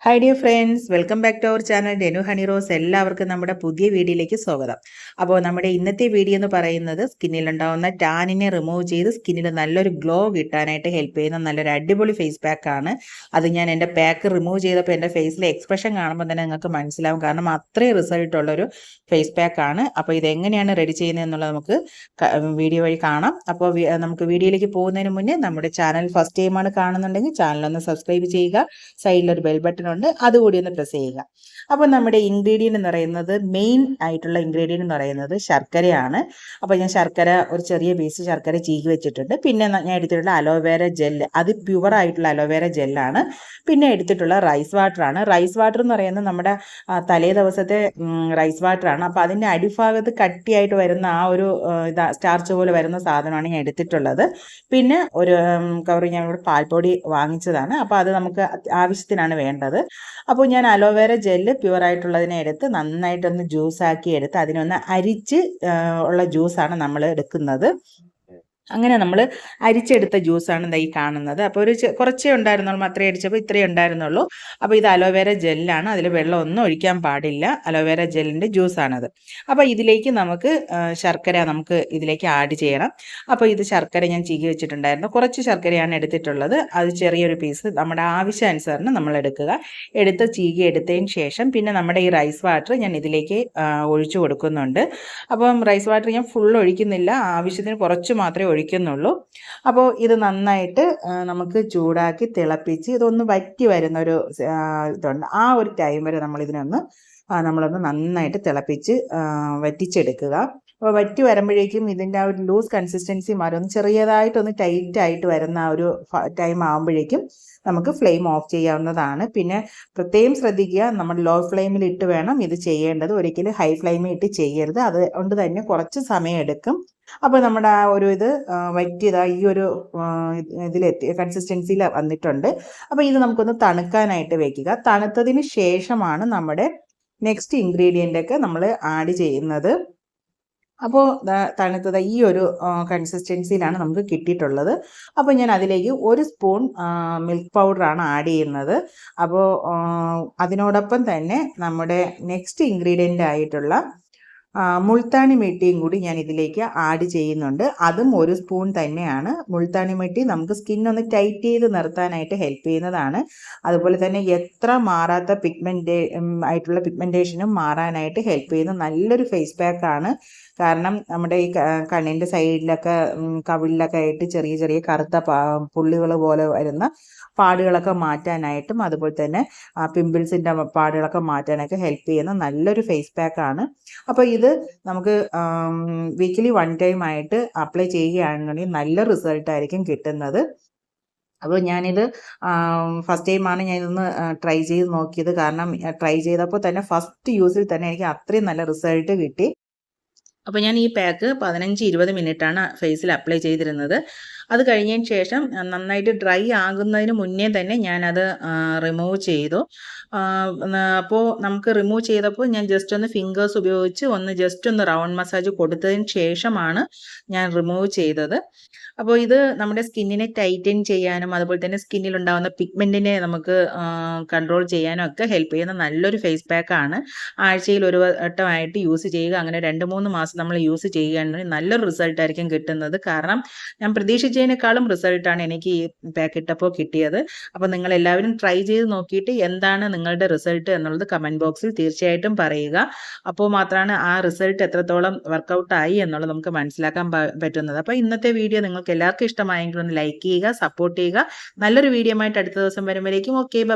Hi dear friends, welcome back to our channel ഡെനു ഹണി റോസ്. എല്ലാവർക്കും നമ്മുടെ പുതിയ വീഡിയോയിലേക്ക് സ്വാഗതം. അപ്പോൾ നമ്മുടെ ഇന്നത്തെ വീഡിയോ എന്ന് പറയുന്നത് സ്കിന്നിലുണ്ടാവുന്ന ടാനിനെ റിമൂവ് ചെയ്ത് സ്കിന്നിൽ നല്ലൊരു ഗ്ലോ കിട്ടാനായിട്ട് ഹെൽപ്പ് ചെയ്യുന്ന നല്ലൊരു അടിപൊളി ഫേസ് പാക്കാണ്. അത് ഞാൻ എൻ്റെ പാക്ക് റിമൂവ് ചെയ്തപ്പോൾ എൻ്റെ ഫേസിലെ എക്സ്പ്രഷൻ കാണുമ്പോൾ തന്നെ നിങ്ങൾക്ക് മനസ്സിലാവും. കാരണം അത്രയും റിസൾട്ടുള്ളൊരു ഫേസ് പാക്കാണ്. അപ്പോൾ ഇതെങ്ങനെയാണ് റെഡി ചെയ്യുന്നത് എന്നുള്ളത് നമുക്ക് വീഡിയോ വഴി കാണാം. അപ്പോൾ നമുക്ക് വീഡിയോയിലേക്ക് പോകുന്നതിന് മുന്നേ നമ്മുടെ ചാനൽ ഫസ്റ്റ് ടൈമാണ് കാണുന്നുണ്ടെങ്കിൽ ചാനലൊന്ന് സബ്സ്ക്രൈബ് ചെയ്യുക. സൈഡിലൊരു ബെൽ ബട്ടൺ ഉണ്ട്, അതുകൂടി ഒന്ന് പ്രസ് ചെയ്യുക. അപ്പോൾ നമ്മുടെ ഇൻഗ്രീഡിയൻ്റ് എന്ന് പറയുന്നത്, മെയിൻ ആയിട്ടുള്ള ഇൻഗ്രീഡിയൻ്റ് എന്ന് പറയുന്നത് ശർക്കരയാണ്. അപ്പോൾ ഞാൻ ശർക്കര, ഒരു ചെറിയ പീസ് ശർക്കര ചീകി വെച്ചിട്ടുണ്ട്. പിന്നെ ഞാൻ എടുത്തിട്ടുള്ള അലോവേര ജെല്ല്, അത് പ്യുവർ ആയിട്ടുള്ള അലോവേര ജെല്ലാണ്. പിന്നെ എടുത്തിട്ടുള്ള റൈസ് വാട്ടറാണ്. റൈസ് വാട്ടർ എന്ന് പറയുന്നത് നമ്മുടെ തലേ ദിവസത്തെ റൈസ് വാട്ടറാണ്. അപ്പോൾ അതിൻ്റെ അടിഭാഗത്ത് കട്ടിയായിട്ട് വരുന്ന ആ ഒരു സ്റ്റാർച്ച് പോലെ വരുന്ന സാധനമാണ് ഞാൻ എടുത്തിട്ടുള്ളത്. പിന്നെ ഒരു കവർ ഞാൻ ഇവിടെ പാൽപ്പൊടി വാങ്ങിച്ചതാണ്. അപ്പോൾ അത് നമുക്ക് ആവശ്യത്തിനാണ് വേണ്ടത്. അപ്പോൾ ഞാൻ അലോവേര ജെല്ല് പ്യുവർ ആയിട്ടുള്ളതിനെ എടുത്ത് നന്നായിട്ടൊന്ന് ജ്യൂസാക്കി എടുത്ത് അതിനൊന്ന് അരിച്ച് ഉള്ള ജ്യൂസാണ് നമ്മൾ എടുക്കുന്നത്. അങ്ങനെ നമ്മൾ അരിച്ചെടുത്ത ജ്യൂസാണ് എന്താ ഈ കാണുന്നത്. അപ്പോൾ കുറച്ചേ ഉണ്ടായിരുന്നുള്ളൂ, മാത്രമേ അടിച്ചപ്പോൾ ഇത്രയേ ഉണ്ടായിരുന്നുള്ളൂ. അപ്പോൾ ഇത് അലോവേര ജെല്ലാണ്, അതിൽ വെള്ളമൊന്നും ഒഴിക്കാൻ പാടില്ല. അലോവേര ജെല്ലിൻ്റെ ജ്യൂസാണത്. അപ്പോൾ ഇതിലേക്ക് നമുക്ക് ശർക്കര നമുക്ക് ഇതിലേക്ക് ആഡ് ചെയ്യണം. അപ്പോൾ ഇത് ശർക്കര ഞാൻ ചീകി വെച്ചിട്ടുണ്ടായിരുന്നു. കുറച്ച് ശർക്കരയാണ് എടുത്തിട്ടുള്ളത്. അത് ചെറിയൊരു പീസ് നമ്മുടെ ആവശ്യാനുസരണം നമ്മൾ എടുക്കുക. എടുത്ത് ചീകി എടുത്തതിന് ശേഷം പിന്നെ നമ്മുടെ ഈ റൈസ് വാട്ടർ ഞാൻ ഇതിലേക്ക് ഒഴിച്ചു കൊടുക്കുന്നുണ്ട്. അപ്പം റൈസ് വാട്ടർ ഞാൻ ഫുൾ ഒഴിക്കുന്നില്ല, ആവശ്യത്തിന് കുറച്ച് മാത്രമേ ഒഴിക്കുന്നുള്ളൂ. അപ്പോൾ ഇത് നന്നായിട്ട് നമുക്ക് ചൂടാക്കി തിളപ്പിച്ച് ഇതൊന്ന് വറ്റി വരുന്നൊരു ഇതുണ്ട്. ആ ഒരു ടൈം വരെ നമ്മളൊന്ന് നന്നായിട്ട് തിളപ്പിച്ച് വറ്റിച്ചെടുക്കുക. അപ്പോൾ വറ്റി വരുമ്പോഴേക്കും ഇതിൻ്റെ ആ ഒരു ലൂസ് കൺസിസ്റ്റൻസി മാറി ഒന്ന് ചെറിയതായിട്ടൊന്ന് ടൈറ്റായിട്ട് വരുന്ന ആ ഒരു ടൈം ആകുമ്പോഴേക്കും നമുക്ക് ഫ്ലെയിം ഓഫ് ചെയ്യാവുന്നതാണ്. പിന്നെ പ്രത്യേകം ശ്രദ്ധിക്കുക, നമ്മൾ ലോ ഫ്ലെയിമിൽ ഇട്ട് വേണം ഇത് ചെയ്യേണ്ടത്. ഒരിക്കലും ഹൈ ഫ്ലെയിമിൽ ഇട്ട് ചെയ്യരുത്. അതുകൊണ്ട് തന്നെ കുറച്ച് സമയം എടുക്കും. അപ്പോൾ നമ്മുടെ ആ ഒരു ഇത് വറ്റിയതാ ഈ ഒരു ഇതിലെത്തി കൺസിസ്റ്റൻസിയിൽ വന്നിട്ടുണ്ട്. അപ്പോൾ ഇത് നമുക്കൊന്ന് തണുക്കാനായിട്ട് വെക്കുക. തണുത്തതിന് ശേഷമാണ് നമ്മുടെ നെക്സ്റ്റ് ഇൻഗ്രീഡിയൻ്റ് ഒക്കെ നമ്മൾ ആഡ് ചെയ്യുന്നത്. അപ്പോൾ തണുത്തത് ഈ ഒരു കൺസിസ്റ്റൻസിയിലാണ് നമുക്ക് കിട്ടിയിട്ടുള്ളത്. അപ്പോൾ ഞാൻ അതിലേക്ക് 1 സ്പൂൺ മിൽക്ക് പൗഡറാണ് ആഡ് ചെയ്യുന്നത്. അപ്പോൾ അതിനോടൊപ്പം തന്നെ നമ്മുടെ നെക്സ്റ്റ് ഇൻഗ്രീഡിയൻ്റ് ആയിട്ടുള്ള മുൾത്താനി മിട്ടിയും കൂടി ഞാൻ ഇതിലേക്ക് ആഡ് ചെയ്യുന്നുണ്ട്. അതും 1 സ്പൂൺ തന്നെയാണ്. മുൾത്താനി മിട്ടി നമുക്ക് സ്കിന്നൊന്ന് ടൈറ്റ് ചെയ്ത് നിർത്താനായിട്ട് ഹെൽപ്പ് ചെയ്യുന്നതാണ്. അതുപോലെ തന്നെ എത്ര മാറാത്ത ആയിട്ടുള്ള പിഗ്മെൻറ്റേഷനും മാറാനായിട്ട് ഹെൽപ്പ് ചെയ്യുന്ന നല്ലൊരു ഫേസ് പാക്കാണ്. കാരണം നമ്മുടെ ഈ കണ്ണിൻ്റെ സൈഡിലൊക്കെ കവിളിലൊക്കെ ആയിട്ട് ചെറിയ ചെറിയ കറുത്ത പുള്ളികൾ പോലെ വരുന്ന പാടുകളൊക്കെ മാറ്റാനായിട്ടും അതുപോലെ തന്നെ പിമ്പിൾസിൻ്റെ പാടുകളൊക്കെ മാറ്റാനൊക്കെ ഹെൽപ്പ് ചെയ്യുന്ന നല്ലൊരു ഫേസ് പാക്കാണ്. അപ്പോൾ ഇത് നമുക്ക് വീക്കിലി 1 ടൈം ആയിട്ട് അപ്ലൈ ചെയ്യുകയാണെന്നുണ്ടെങ്കിൽ നല്ല റിസൾട്ടായിരിക്കും കിട്ടുന്നത്. അപ്പോൾ ഞാനിത് ഫസ്റ്റ് ടൈമാണ് ഞാനിതൊന്ന് ട്രൈ ചെയ്ത് നോക്കിയത്. കാരണം ട്രൈ ചെയ്തപ്പോൾ തന്നെ ഫസ്റ്റ് യൂസിൽ തന്നെ എനിക്ക് അത്രയും നല്ല റിസൾട്ട് കിട്ടി. അപ്പോൾ ഞാൻ ഈ പാക്ക് 15-20 മിനിറ്റാണ് ഫേസിൽ അപ്ലൈ ചെയ്തിരുന്നത്. അത് കഴിഞ്ഞതിന് ശേഷം നന്നായിട്ട് ഡ്രൈ ആകുന്നതിന് മുന്നേ തന്നെ ഞാനത് റിമൂവ് ചെയ്തു. അപ്പോൾ നമുക്ക് റിമൂവ് ചെയ്തപ്പോൾ ഞാൻ ജസ്റ്റ് ഒന്ന് ഫിംഗേഴ്സ് ഉപയോഗിച്ച് ജസ്റ്റ് ഒന്ന് റൗണ്ട് മസാജ് കൊടുത്തതിന് ശേഷമാണ് ഞാൻ റിമൂവ് ചെയ്തത്. അപ്പോൾ ഇത് നമ്മുടെ സ്കിന്നിനെ ടൈറ്റൻ ചെയ്യാനും അതുപോലെ തന്നെ സ്കിന്നിലുണ്ടാകുന്ന പിഗ്മെൻറ്റിനെ നമുക്ക് കൺട്രോൾ ചെയ്യാനും ഒക്കെ ഹെൽപ്പ് ചെയ്യുന്ന നല്ലൊരു ഫേസ് പാക്കാണ്. ആഴ്ചയിൽ ഒരു വട്ടമായിട്ട് യൂസ് ചെയ്യുക. അങ്ങനെ 2-3 മാസം നമ്മൾ യൂസ് ചെയ്യുകയാണെങ്കിൽ നല്ലൊരു റിസൾട്ടായിരിക്കും കിട്ടുന്നത്. കാരണം ഞാൻ പ്രതീക്ഷിച്ചതിനേക്കാളും റിസൾട്ടാണ് എനിക്ക് ഈ പാക്ക് ഇട്ടപ്പോൾ കിട്ടിയത്. അപ്പോൾ നിങ്ങളെല്ലാവരും ട്രൈ ചെയ്ത് നോക്കിയിട്ട് എന്താണ് നിങ്ങളുടെ റിസൾട്ട് എന്നുള്ളത് കമൻറ്റ് ബോക്സിൽ തീർച്ചയായിട്ടും പറയുക. അപ്പോൾ മാത്രമാണ് ആ റിസൾട്ട് എത്രത്തോളം വർക്കൗട്ടായി എന്നുള്ളത് നമുക്ക് മനസ്സിലാക്കാൻ പറ്റുന്നത്. അപ്പോൾ ഇന്നത്തെ വീഡിയോ നിങ്ങൾക്ക് എല്ലാവർക്കും ഇഷ്ടമായെങ്കിൽ ഒന്ന് ലൈക്ക് ചെയ്യുക, സപ്പോർട്ട് ചെയ്യുക. നല്ലൊരു വീഡിയോ ആയിട്ട് അടുത്ത ദിവസം വരുമ്പോഴേക്കും ഓക്കെ.